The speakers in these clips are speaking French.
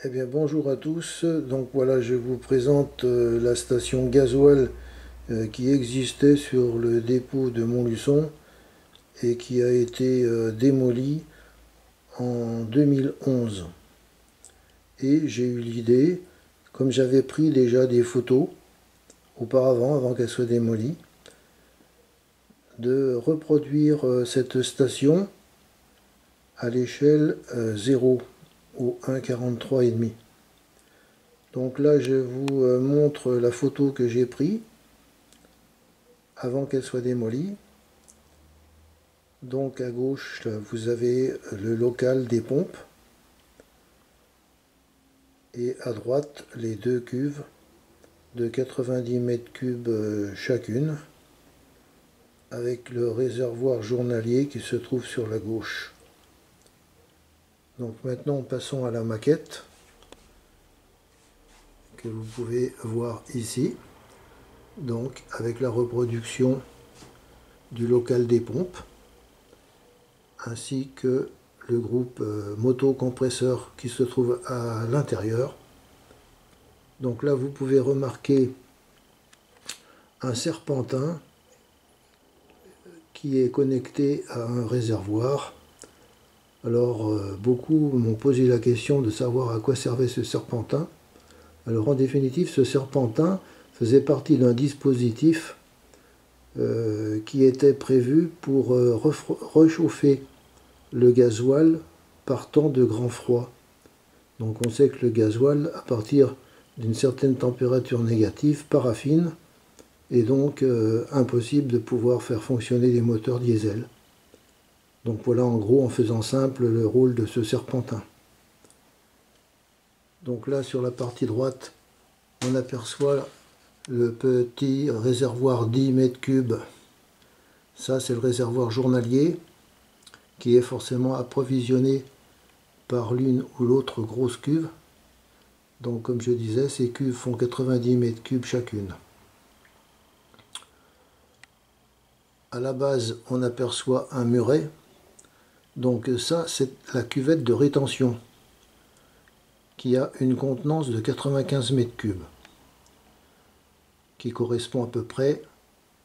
Eh bien bonjour à tous, donc voilà je vous présente la station gasoil qui existait sur le dépôt de Montluçon et qui a été démolie en 2011. Et j'ai eu l'idée, comme j'avais pris déjà des photos auparavant, avant qu'elle soit démolie, de reproduire cette station à l'échelle 0 au 1,43,5. Donc là, je vous montre la photo que j'ai prise avant qu'elle soit démolie. Donc à gauche, vous avez le local des pompes et à droite, les deux cuves de 90 mètres cubes chacune avec le réservoir journalier qui se trouve sur la gauche. Donc maintenant, passons à la maquette que vous pouvez voir ici. Donc avec la reproduction du local des pompes ainsi que le groupe moto-compresseur qui se trouve à l'intérieur. Donc là vous pouvez remarquer un serpentin qui est connecté à un réservoir. Alors beaucoup m'ont posé la question de savoir à quoi servait ce serpentin. Alors en définitive, ce serpentin faisait partie d'un dispositif qui était prévu pour réchauffer le gasoil partant de grand froid. Donc on sait que le gasoil, à partir d'une certaine température négative, paraffine, et donc impossible de pouvoir faire fonctionner les moteurs diesel. Donc voilà en gros, en faisant simple, le rôle de ce serpentin. Donc là sur la partie droite, on aperçoit le petit réservoir 10 mètres cubes. Ça c'est le réservoir journalier qui est forcément approvisionné par l'une ou l'autre grosse cuve. Donc comme je disais, ces cuves font 90 mètres cubes chacune. À la base, on aperçoit un muret. Donc ça, c'est la cuvette de rétention qui a une contenance de 95 mètres cubes, qui correspond à peu près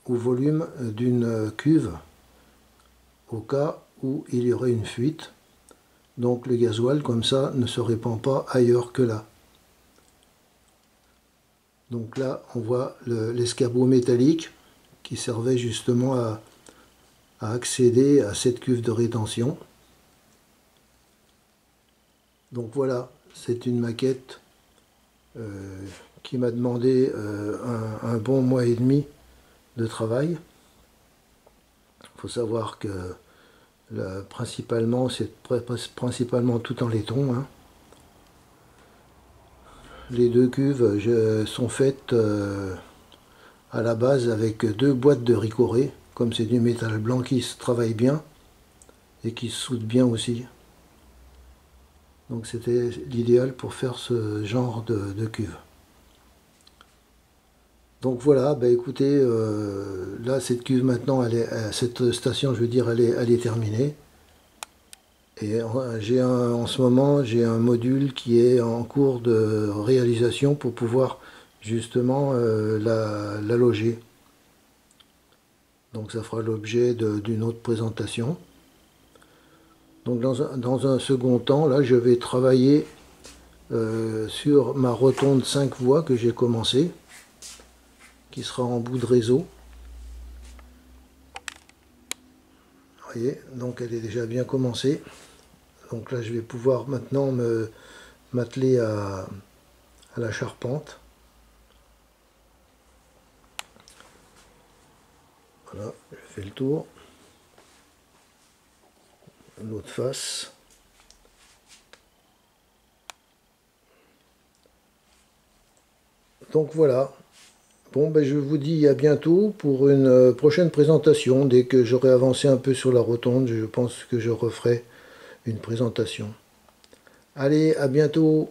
au volume d'une cuve au cas où il y aurait une fuite. Donc le gasoil, comme ça, ne se répand pas ailleurs que là. Donc là, on voit l'escabeau métallique qui servait justement à accéder à cette cuve de rétention. Donc voilà, c'est une maquette qui m'a demandé un bon mois et demi de travail. Il faut savoir que principalement, c'est principalement tout en laiton. Hein. Les deux cuves sont faites à la base avec deux boîtes de ricoré, comme c'est du métal blanc qui se travaille bien et qui se soude bien aussi. Donc c'était l'idéal pour faire ce genre de cuve. Donc voilà, bah écoutez, là cette cuve maintenant, cette station, je veux dire, elle est terminée. Et en ce moment, j'ai un module qui est en cours de réalisation pour pouvoir justement la loger. Donc ça fera l'objet d'une autre présentation. Donc dans un second temps, là je vais travailler sur ma rotonde 5 voies que j'ai commencé, qui sera en bout de réseau. Vous voyez, donc elle est déjà bien commencée. Donc là je vais pouvoir maintenant m'atteler à la charpente. Voilà, je fais le tour. L'autre face. Donc voilà. Bon, ben je vous dis à bientôt pour une prochaine présentation. Dès que j'aurai avancé un peu sur la rotonde, je pense que je referai une présentation. Allez, à bientôt!